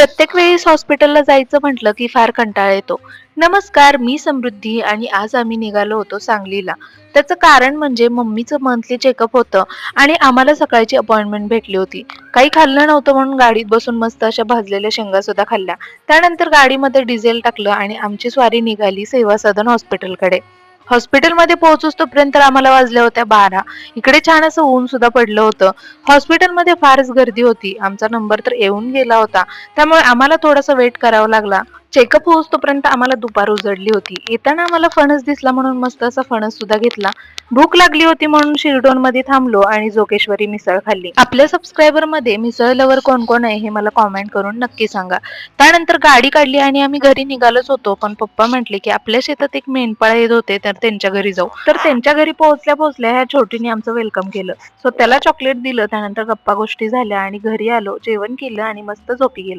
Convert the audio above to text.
प्रत्येक वेळेस हॉस्पिटलला जायचं म्हटलं की फार कंटाळा येतो. नमस्कार, मी समृद्धी आणि आज आम्ही निघालो होतो सांगलीला. त्याचं कारण म्हणजे मम्मीचं मंथली चेकअप होतं आणि आम्हाला सकाळची अपॉइंटमेंट भेटली होती. काही खाल्लं नव्हतं म्हणून गाडीत बसून मस्त अशा भाजलेल्या शेंगा सुद्धा खाल्ल्या. त्यानंतर गाडीमध्ये डिझेल टाकलं आणि आमची स्वारी निघाली सेवा सदन हॉस्पिटलकडे. हॉस्पिटलमध्ये पोहोचूस तोपर्यंत आम्हाला वाजल्या होत्या 12. इकडे छान असं ऊन सुद्धा पडलं होतं. हॉस्पिटलमध्ये फारच गर्दी होती. आमचा नंबर तर येऊन गेला होता. त्यामुळे आम्हाला थोडासा वेट करावा लागला. चेकअप होऊस तोपर्यंत आम्हाला दुपार उजडली होती. येताना आम्हाला फणस दिसला म्हणून मस्त असा फणस सुद्धा घेतला. भूक लागली होती म्हणून शिरडोनमध्ये थांबलो आणि जोगेश्वरी मिसळ खाल्ली. आपल्या सबस्क्रायबरमध्ये मिसळ लवर कोण कोण आहे हे मला कॉमेंट करून नक्की सांगा. त्यानंतर गाडी काढली आणि आम्ही घरी निघालोच होतो, पण पप्पा म्हटले की आपल्या शेतात एक मेंढपाळ येत होते तर त्यांच्या घरी जाऊ. तर त्यांच्या घरी पोहोचल्या पोहोचल्या ह्या छोटीने आमचं वेलकम केलं. सो त्याला चॉकलेट दिलं. त्यानंतर गप्पा गोष्टी झाल्या आणि घरी आलो, जेवण केलं आणि मस्त झोपी गेलो.